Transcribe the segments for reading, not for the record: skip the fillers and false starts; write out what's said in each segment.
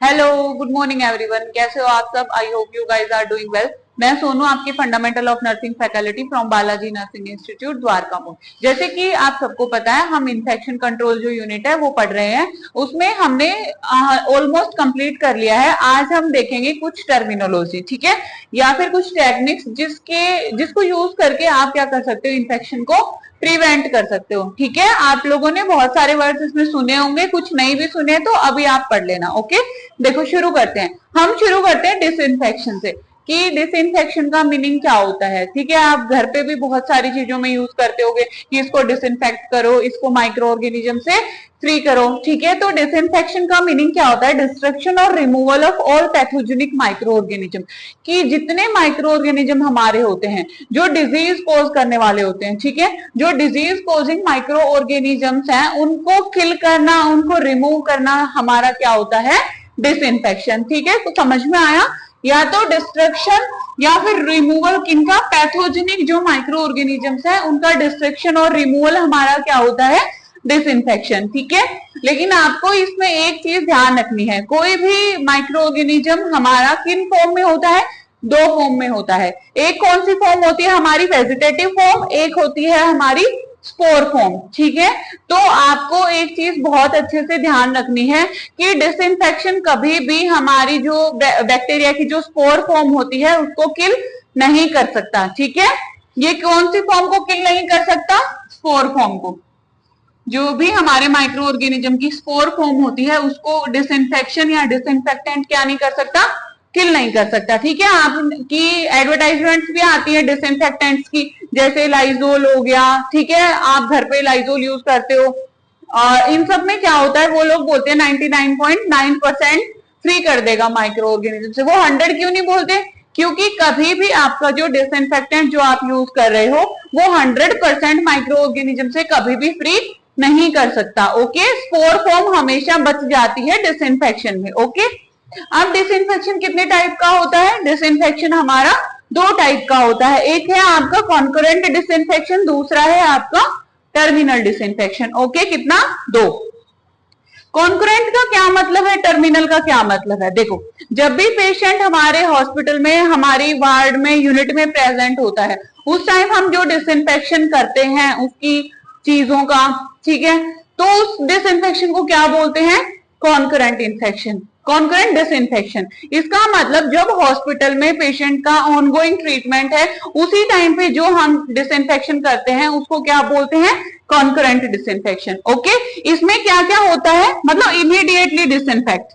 Hello, good morning everyone. कैसे हो आप सब? I hope you guys are doing well. मैं सोनू, आपकी fundamental of nursing faculty from Balaji nursing institute Dwarka Mor. जैसे कि आप सबको पता है, हम इन्फेक्शन कंट्रोल जो यूनिट है वो पढ़ रहे हैं। उसमें हमने ऑलमोस्ट कंप्लीट कर लिया है। आज हम देखेंगे कुछ टर्मिनोलॉजी, ठीक है, या फिर कुछ टेक्निक्स जिसको यूज करके आप क्या कर सकते हो, इन्फेक्शन को प्रिवेंट कर सकते हो। ठीक है, आप लोगों ने बहुत सारे वर्ड्स इसमें सुने होंगे, कुछ नहीं भी सुने तो अभी आप पढ़ लेना। ओके, देखो शुरू करते हैं। हम शुरू करते हैं डिसइंफेक्शन से कि डिसइंफेक्शन का मीनिंग क्या होता है। ठीक है, आप घर पे भी बहुत सारी चीजों में यूज करते होगे कि इसको डिसइंफेक्ट करो, इसको माइक्रो ऑर्गेनिज्म से फ्री करो। ठीक है, तो डिसइंफेक्शन का मीनिंग क्या होता है? डिस्ट्रक्शन और removal of all pathogenic micro organism, कि जितने माइक्रो ऑर्गेनिज्म हमारे होते हैं जो डिजीज कोज करने वाले होते हैं, ठीक है, जो डिजीज कोजिंग माइक्रो ऑर्गेनिजम्स हैं, उनको किल करना, उनको रिमूव करना हमारा क्या होता है? डिसइंफेक्शन। ठीक है, तो समझ में आया? या तो डिस्ट्रक्शन या फिर रिमूवल किनका? पैथोजेनिक जो माइक्रो ऑर्गेनिजम्स है उनका डिस्ट्रक्शन और रिमूवल हमारा क्या होता है? डिसइंफेक्शन। ठीक है, लेकिन आपको इसमें एक चीज ध्यान रखनी है, कोई भी माइक्रो ऑर्गेनिज्म हमारा किन फॉर्म में होता है? दो फॉर्म में होता है। एक कौन सी फॉर्म होती है? हमारी वेजिटेटिव फॉर्म, एक होती है हमारी स्पोर फॉर्म। ठीक है, तो आपको एक चीज बहुत अच्छे से ध्यान रखनी है कि डिसइंफेक्शन कभी भी हमारी जो बैक्टीरिया की जो स्पोर फॉर्म होती है उसको किल नहीं कर सकता। ठीक है, ये कौन सी फॉर्म को किल नहीं कर सकता? स्पोर फॉर्म को। जो भी हमारे माइक्रो ऑर्गेनिज्म की स्पोर फॉर्म होती है उसको डिसइंफेक्शन या डिसइंफेक्टेंट क्या नहीं कर सकता? किल नहीं कर सकता। ठीक है, आपकी एडवर्टाइजमेंट्स भी आती है डिसइंफेक्टेंट्स की, जैसे लाइजोल हो गया। ठीक है, आप घर पे लाइजोल यूज करते हो और इन सब में क्या होता है, वो लोग बोलते हैं 99.9% फ्री कर देगा माइक्रो ऑर्गेनिज्म से। वो 100 क्यों नहीं बोलते? क्योंकि कभी भी आपका जो डिसइंफेक्टेंट जो आप यूज कर रहे हो वो 100% माइक्रो ऑर्गेनिज्म से कभी भी फ्री नहीं कर सकता। ओके, स्पोर फॉर्म हमेशा बच जाती है डिसइंफेक्शन में। ओके, अब डिसइंफेक्शन कितने टाइप का होता है? डिसइंफेक्शन हमारा दो टाइप का होता है। एक है आपका कॉन्करेंट डिसइंफेक्शन, दूसरा है आपका टर्मिनल डिसइंफेक्शन। ओके, कितना? दो। कॉन्करेंट का क्या मतलब है? टर्मिनल का क्या मतलब है? देखो, जब भी पेशेंट हमारे हॉस्पिटल में, हमारी वार्ड में, यूनिट में प्रेजेंट होता है, उस टाइम हम जो डिसइंफेक्शन करते हैं उसकी चीजों का, ठीक है, तो उस डिसइंफेक्शन को क्या बोलते हैं? Concurrent infection, concurrent disinfection. इसका मतलब जब हॉस्पिटल में पेशेंट का ऑनगोइंग ट्रीटमेंट है उसी टाइम पे जो हम डिसइंफेक्शन करते हैं उसको क्या बोलते हैं? Concurrent disinfection. ओके, इसमें क्या क्या होता है? मतलब इमीडिएटली डिसइंफेक्ट,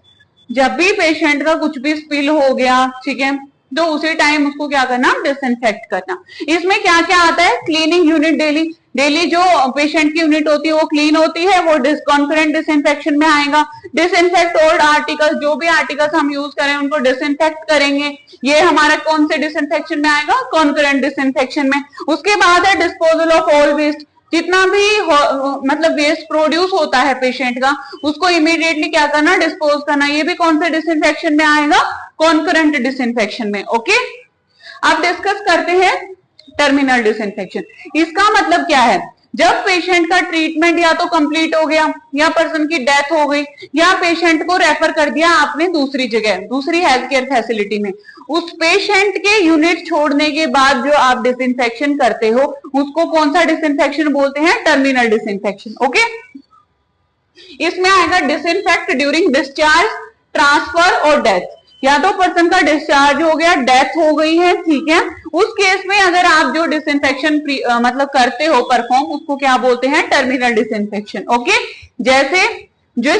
जब भी पेशेंट का कुछ भी स्पिल हो गया, ठीक है, तो उसी टाइम उसको क्या करना? डिसइंफेक्ट करना। इसमें क्या क्या आता है? क्लीनिंग यूनिट, डेली डेली जो पेशेंट की यूनिट होती है वो क्लीन होती है, वो कॉन्करेंट डिसइंफेक्शन में आएगा। डिसइंफेक्ट ओल्ड आर्टिकल्स, जो भी आर्टिकल्स हम यूज करें उनको डिसइंफेक्ट करेंगे, ये हमारा कौन से डिसइंफेक्शन में आएगा? कॉन्करेंट डिसइंफेक्शन में। उसके बाद है डिस्पोजल ऑफ ऑल वेस्ट, जितना भी मतलब वेस्ट प्रोड्यूस होता है पेशेंट का उसको इमीडिएटली क्या करना? डिस्पोज करना। ये भी कौन से डिसइंफेक्शन में आएगा? कॉन्करेंट डिसइंफेक्शन में। ओके, अब डिस्कस करते हैं टर्मिनल डिसइंफेक्शन। इसका मतलब क्या है? जब पेशेंट का ट्रीटमेंट या तो कंप्लीट हो गया, या पर्सन की डेथ हो गई, या पेशेंट को रेफर कर दिया आपने दूसरी जगह, दूसरी हेल्थ केयर फैसिलिटी में, उस पेशेंट के यूनिट छोड़ने के बाद जो आप डिसइंफेक्शन करते हो उसको कौन सा डिसइंफेक्शन बोलते हैं? Terminal disinfection. ओके, इसमें आएगा डिसइंफेक्ट ड्यूरिंग डिस्चार्ज, ट्रांसफर और डेथ। या तो पर्सन का डिस्चार्ज हो गया, डेथ हो गई है, ठीक है, उस केस में अगर आप जो डिसइंफेक्शन मतलब करते हो परफॉर्म, उसको क्या बोलते हैं? Terminal disinfection. ओके, जैसे जो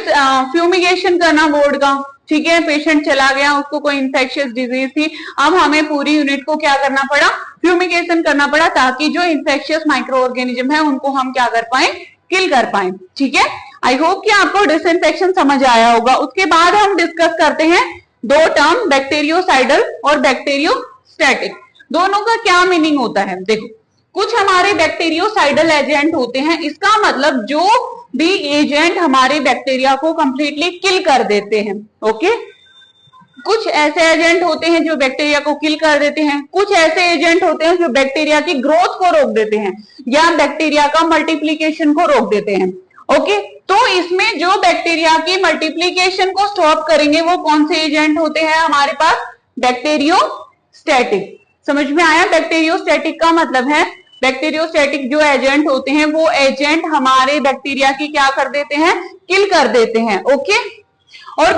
फ्यूमिगेशन करना वार्ड का, ठीक है, पेशेंट चला गया, उसको कोई इंफेक्शियस डिजीज थी, अब हमें पूरी यूनिट को क्या करना पड़ा? फ्यूमिगेशन करना पड़ा, ताकि जो इंफेक्शियस माइक्रो ऑर्गेनिज्म है उनको हम क्या कर पाए? किल कर पाए। ठीक है, आई होप कि आपको डिसइंफेक्शन समझ आया होगा। उसके बाद हम डिस्कस करते हैं दो टर्म, बैक्टीरियोसाइडल और बैक्टीरियोस्टैटिक। दोनों का क्या मीनिंग होता है? देखो, कुछ हमारे बैक्टीरियोसाइडल एजेंट होते हैं, इसका मतलब जो भी एजेंट हमारे बैक्टीरिया को कंप्लीटली किल कर देते हैं। ओके, कुछ ऐसे एजेंट होते हैं जो बैक्टीरिया को किल कर देते हैं, कुछ ऐसे एजेंट होते हैं जो बैक्टीरिया की ग्रोथ को रोक देते हैं या बैक्टीरिया का मल्टीप्लीकेशन को रोक देते हैं। ओके, तो इसमें जो बैक्टीरिया की मल्टीप्लीकेशन को स्टॉप करेंगे वो कौन से एजेंट होते हैं हमारे पास? बैक्टीरियोस्टैटिक। समझ में आया? बैक्टीरियोस्टैटिक का मतलब है बैक्टीरियोस्टैटिक जो एजेंट होते हैं वो एजेंट हमारे बैक्टीरिया की क्या कर देते हैं? किल कर देते हैं। ओके, और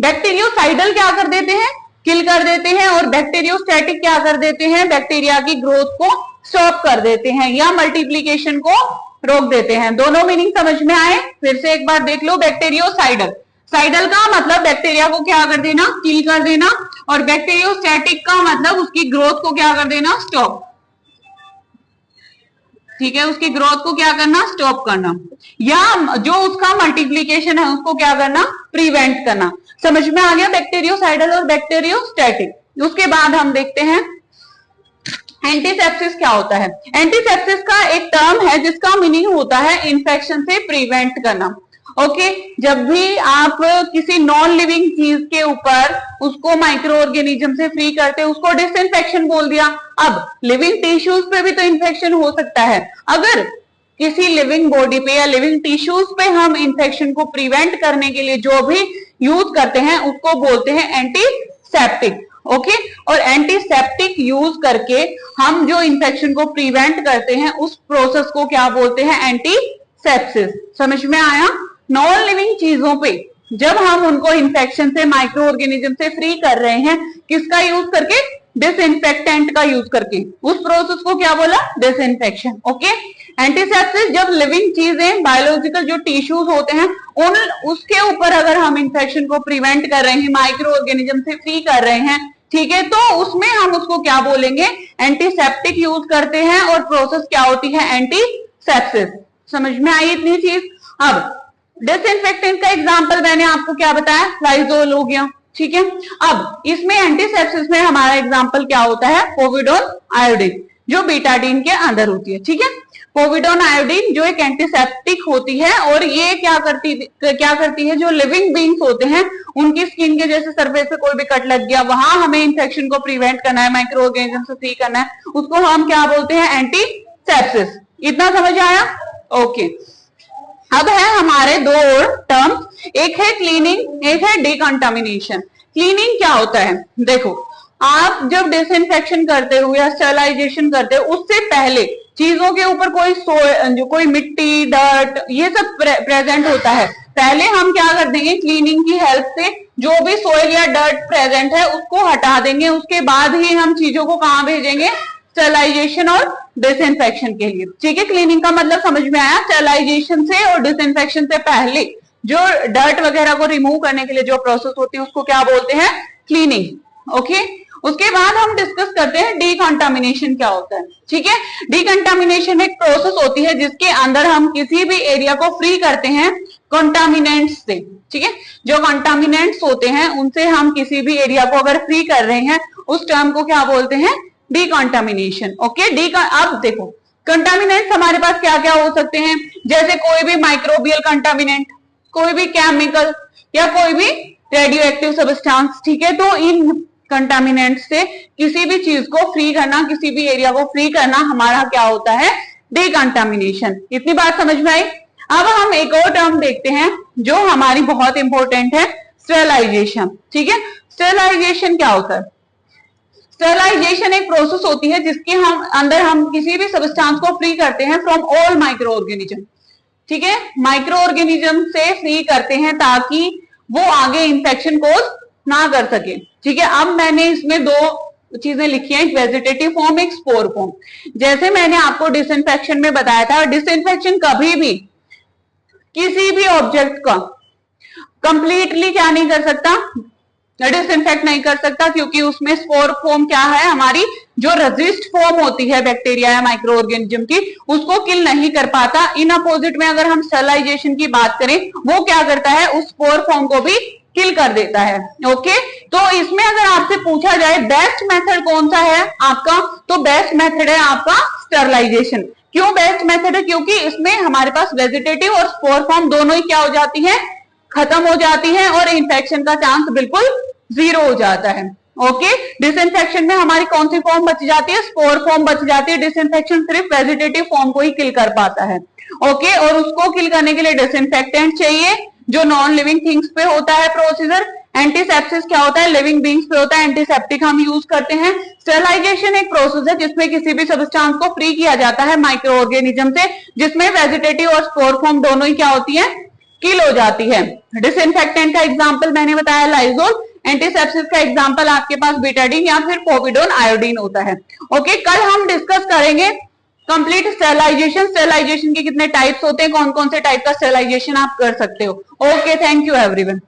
बैक्टीरियोसाइडल क्या कर देते हैं? किल कर देते हैं। और बैक्टीरियोस्टैटिक क्या कर देते हैं? बैक्टीरिया की ग्रोथ को स्टॉप कर देते हैं या मल्टीप्लीकेशन को रोक देते हैं। दोनों मीनिंग समझ में आए? फिर से एक बार देख लो। बैक्टीरियोसाइडल, साइडल का मतलब बैक्टीरिया को क्या कर देना? किल कर देना। और बैक्टीरियोस्टैटिक का मतलब उसकी ग्रोथ को क्या कर देना? स्टॉप। ठीक है, उसकी ग्रोथ को क्या करना? स्टॉप करना, या जो उसका मल्टीप्लीकेशन है उसको क्या करना? प्रिवेंट करना। समझ में आ गया बैक्टीरियोसाइडल और बैक्टीरियोस्टैटिक। उसके बाद हम देखते हैं एंटीसेप्सिस क्या होता है। एंटीसेप्सिस का एक टर्म है जिसका मीनिंग होता है इन्फेक्शन से प्रिवेंट करना। ओके, जब भी आप किसी नॉन लिविंग चीज के ऊपर उसको माइक्रो ऑर्गेनिज्म से फ्री करते हैं उसको डिसइंफेक्शन बोल दिया। अब लिविंग टिश्यूज पे भी तो इन्फेक्शन हो सकता है। अगर किसी लिविंग बॉडी पे या लिविंग टिश्यूज पे हम इन्फेक्शन को प्रिवेंट करने के लिए जो भी यूज करते हैं उसको बोलते हैं एंटीसेप्टिक। ओके, और एंटीसेप्टिक यूज करके हम जो इन्फेक्शन को प्रिवेंट करते हैं उस प्रोसेस को क्या बोलते हैं? एंटीसेप्सिस। समझ में आया? नॉन लिविंग चीजों पे जब हम उनको इन्फेक्शन से, माइक्रो ऑर्गेनिज्म से फ्री कर रहे हैं, किसका यूज करके? डिसइंफेक्टेंट का यूज करके। उस प्रोसेस को क्या बोला? डिसइंफेक्शन। ओके, एंटीसेप्सिस जब लिविंग चीजें, बायोलॉजिकल जो टिश्यूज होते हैं उसके ऊपर अगर हम इन्फेक्शन को प्रिवेंट कर रहे हैं, माइक्रो ऑर्गेनिज्म से फ्री कर रहे हैं, ठीक है, तो उसमें हम उसको क्या बोलेंगे? एंटीसेप्टिक यूज करते हैं और प्रोसेस क्या होती है? एंटीसेप्सिस। समझ में आई इतनी चीज? अब डिसइंफेक्टेंट का एग्जांपल मैंने आपको क्या बताया? लाइजोल हो गया। ठीक है, अब इसमें एंटीसेप्सिस में हमारा एग्जांपल क्या होता है? पोविडोन आयोडीन, जो बीटाडीन के अंदर होती है। ठीक है, पोविडोन आयोडीन जो एक एंटीसेप्टिक होती है और ये क्या करती है? जो लिविंग बींग्स होते हैं उनकी स्किन के जैसे सरफेस पे कोई भी कट लग गया, वहां हमें इन्फेक्शन को प्रिवेंट करना है, माइक्रो ऑर्गेनिज्म से फ्री करना है, उसको हम क्या बोलते हैं? एंटीसेप्सिस। इतना समझ आया? ओके, अब है हमारे दो और टर्म, एक है क्लीनिंग, एक है डिकंटामिनेशन। क्लीनिंग क्या होता है? देखो, आप जब डिसइंफेक्शन करते हो या स्टरलाइजेशन करते हो उससे पहले चीजों के ऊपर कोई मिट्टी, डर्ट, ये सब प्रेजेंट होता है। पहले हम क्या कर देंगे? क्लीनिंग की हेल्प से जो भी सोइल या डर्ट प्रेजेंट है उसको हटा देंगे। उसके बाद ही हम चीजों को कहां भेजेंगे? स्टरलाइजेशन और डिसइंफेक्शन के लिए। ठीक है, क्लीनिंग का मतलब समझ में आया? स्टरलाइजेशन से और डिसइंफेक्शन से पहले जो डर्ट वगैरह को रिमूव करने के लिए जो प्रोसेस होती है उसको क्या बोलते हैं? क्लीनिंग। ओके, उसके बाद हम डिस्कस करते हैं डिकंटामिनेशन क्या होता है। ठीक है, डिकंटामिनेशन एक प्रोसेस होती है जिसके अंदर हम किसी भी एरिया को फ्री करते हैं कंटामिनेंट्स से। ठीक है, जो कंटामिनेंट्स होते हैं उनसे हम किसी भी एरिया को अगर फ्री कर रहे हैं उस टर्म को क्या बोलते हैं? डिकंटामिनेशन। ओके, अब देखो कंटामिनेंट्स हमारे पास क्या क्या हो सकते हैं? जैसे कोई भी माइक्रोबियल कंटामिनेंट, कोई भी केमिकल, या कोई भी रेडियो एक्टिव सब्सटेंस। ठीक है, तो इन कंटामिनेंट से किसी भी चीज को फ्री करना, किसी भी एरिया को फ्री करना हमारा क्या होता है? डिकंटामिनेशन। इतनी बात समझ में आई? अब हम एक और टर्म देखते हैं जो हमारी बहुत इंपॉर्टेंट है, स्टरलाइजेशन। ठीक है, स्टरलाइजेशन क्या होता है? स्टरलाइजेशन एक प्रोसेस होती है जिसके अंदर हम किसी भी सब्सटेंस को फ्री करते हैं फ्रॉम ऑल माइक्रो ऑर्गेनिज्म। ठीक है, माइक्रो ऑर्गेनिज्म से फ्री करते हैं ताकि वो आगे इंफेक्शन कोज ना कर सके। ठीक है, अब मैंने इसमें दो चीजें लिखी हैं, एक वेजिटेटिव फॉर्म, एक स्पोर फॉर्म। जैसे मैंने आपको डिसइंफेक्शन में बताया था, डिसइंफेक्शन कभी भी किसी भी ऑब्जेक्ट का कंप्लीटली क्या नहीं कर सकता? डिसइंफेक्ट नहीं कर सकता, क्योंकि उसमें स्पोर फॉर्म क्या है? हमारी जो रेजिस्ट फॉर्म होती है बैक्टीरिया या माइक्रो ऑर्गेनिज्म की, उसको किल नहीं कर पाता। इन अपोजिट में अगर हम स्टरलाइजेशन की बात करें, वो क्या करता है? उस स्पोर फॉर्म को भी किल कर देता है। ओके, तो इसमें अगर आपसे पूछा जाए बेस्ट मेथड कौन सा है आपका, तो बेस्ट मेथड है आपका स्टरलाइजेशन। क्यों बेस्ट मेथड है? क्योंकि इसमें हमारे पास वेजिटेटिव और स्पोर फॉर्म दोनों ही क्या हो जाती है? खत्म हो जाती है और इन्फेक्शन का चांस बिल्कुल जीरो हो जाता है। ओके, डिसइंफेक्शन में हमारी कौन सी फॉर्म बच जाती है? स्पोर फॉर्म बच जाती है। डिसइंफेक्शन सिर्फ वेजिटेटिव फॉर्म को ही किल कर पाता है। ओके, और उसको किल करने के लिए डिसइंफेक्टेंट चाहिए जो नॉन लिविंग थिंग्स पे होता है प्रोसीजर। एंटीसेप्सिस क्या होता है? लिविंग बींग्स पे होता है। एंटीसेप्टिक हम यूज करते हैं। स्टेरिलाइजेशन एक प्रोसेस है जिसमें किसी भी सब्सटेंस को फ्री किया जाता है माइक्रो ऑर्गेनिज्म से, जिसमें वेजिटेटिव और स्पोर फॉर्म दोनों ही क्या होती है? किल हो जाती है। डिसइंफेक्टेंट का एग्जांपल मैंने बताया लाइजोल। एंटीसेप्सिस का एग्जांपल आपके पास बीटाडीन या फिर पोविडोन आयोडीन होता है। ओके, कल हम डिस्कस करेंगे कंप्लीट स्टेरिलाइजेशन। स्टेरिलाइजेशन के कितने टाइप्स होते हैं, कौन कौन से टाइप का स्टेरिलाइजेशन आप कर सकते हो। Okay, thank you everyone.